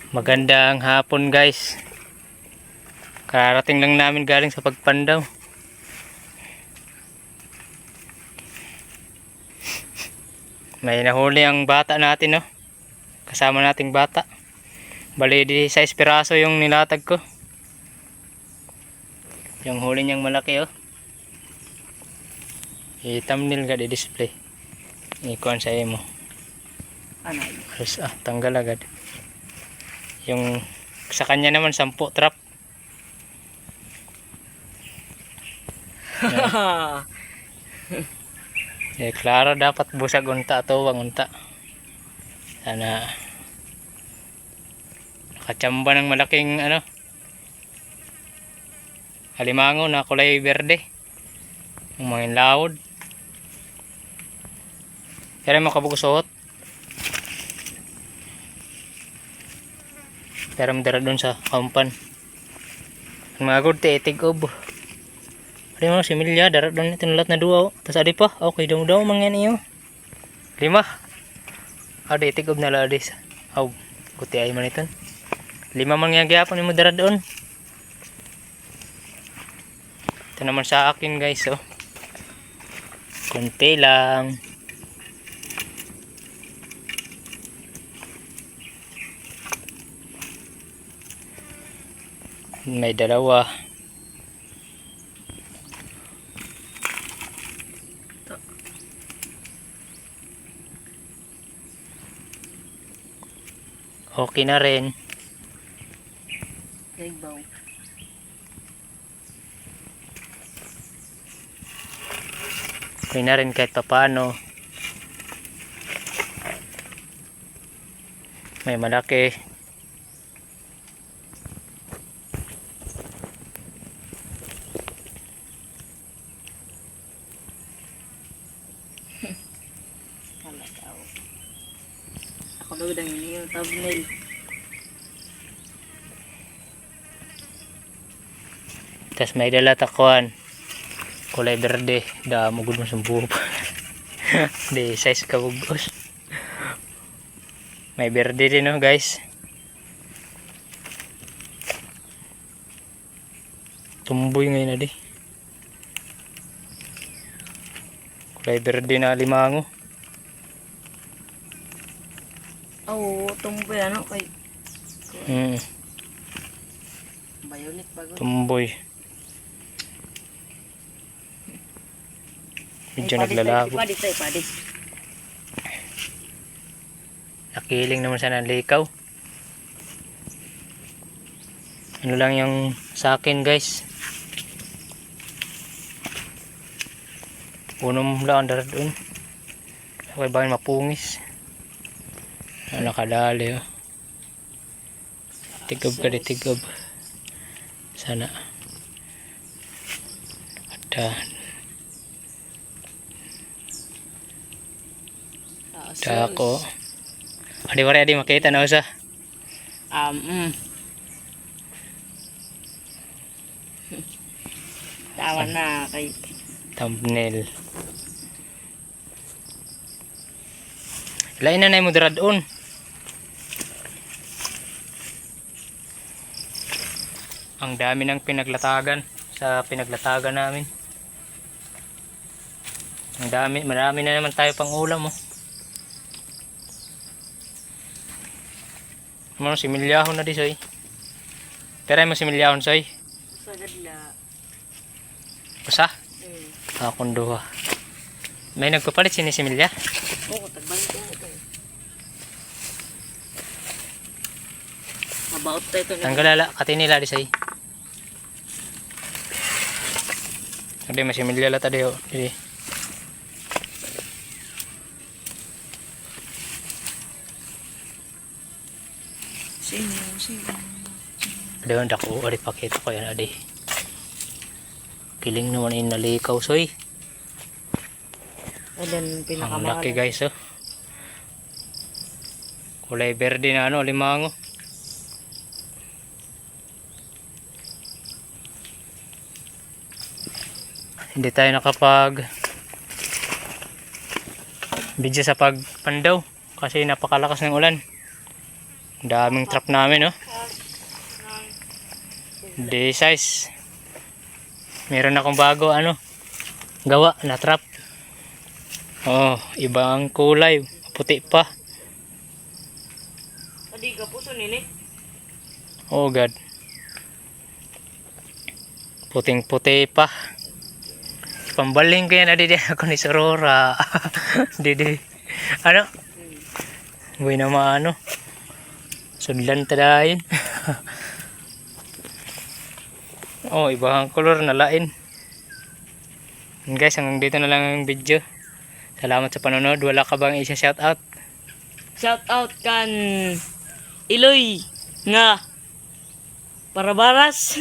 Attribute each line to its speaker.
Speaker 1: Magandang hapon guys. Karating lang namin galing sa pagpandaw. May nahuli ang bata natin, no? Kasama nating bata. Bali, 16 piraso yung nilatag ko. Yung huli niyang malaki, oh. I-thumbnail ka, di-display. Ikuan sa mo. Terus, tanggal agad. Yung sa kanya naman 10 trap. Klaro dapat busag unta to, wang unta. Sana nakachamba ng malaking halimango na kulay berde. Yung mga laod. Kaya mo kabugusot. Pero madara doon sa kampan. Ang mga gurte tig-ob. Ada mo si Milya darat doon tinulat na duwa. Tapos adi pa. Okay daw mga niyo. 5. Ada tig-ob na ladis. Aw, kuti ay man ito. 5 man nga gyapon mo darat doon. Ito naman sa akin guys, oh. Kunti lang. May dalawa. Okay na rin. Okay na rin kahit papaano. May malaki.
Speaker 2: Ako daw ini yung thumbnail.
Speaker 1: Tapos may dala takuan. Kulay berde. Mugod mo sa buhok. Di size kabugos. May berde din, oh, guys. Tumboy ngayon na di. Kulay berde na limango.
Speaker 2: Tumboy kay violet bago.
Speaker 1: Tumboy. Medyo naglalabo.
Speaker 2: Padis.
Speaker 1: Nakiling naman sana ng likaw. Ano lang yung sa akin guys. Unom lang ang darat doon. Okay, bakit mapungis? Nakadali, oh. Tigob ka di tigob. Sana. Dako. Adi makita na usa.
Speaker 2: Tawa na kay
Speaker 1: thumbnail. Lain na mo dira doon. Ang dami ng pinaglatagan sa pinaglatagan namin. Ang dami, marami na naman tayo pang ulam, oh. Ano si Milyahon na di soy. Pero mo si Milyahon soy.
Speaker 2: sagadla.
Speaker 1: Usa? Akong duha. May nagpapalit si Milya?
Speaker 2: Oo, tagbalik ko ito. Mabaot tayo ito.
Speaker 1: Tanggalala, katinila di soy. Hindi mas si Milya lata di, oh. Di.
Speaker 2: Sino.
Speaker 1: Doon dako, adi pakita ko yan adi. Kiling naman inalikaw soy.
Speaker 2: Adan
Speaker 1: Ang laki guys, oh. Kulay berde na limango. Hindi tayo nakapag video sa pagpandaw kasi napakalakas ng ulan. Ang daming trap namin, oh. D size. Meron akong bago, ano, gawa na trap. Oh, ibang kulay. Puti pa.
Speaker 2: Tadi ka puso nini.
Speaker 1: Oh God. Puting puti pa. Pambaling ko yan, didi ako ni Sorora. Didi. Ano? Buhay na maano. Sudlan tadayin. Oh, ibang color na lain. And guys, hanggang dito na lang ang video. Salamat sa panonood. Wala ka bang isa-shout out?
Speaker 2: Shout out kan Iloy nga Parabaras.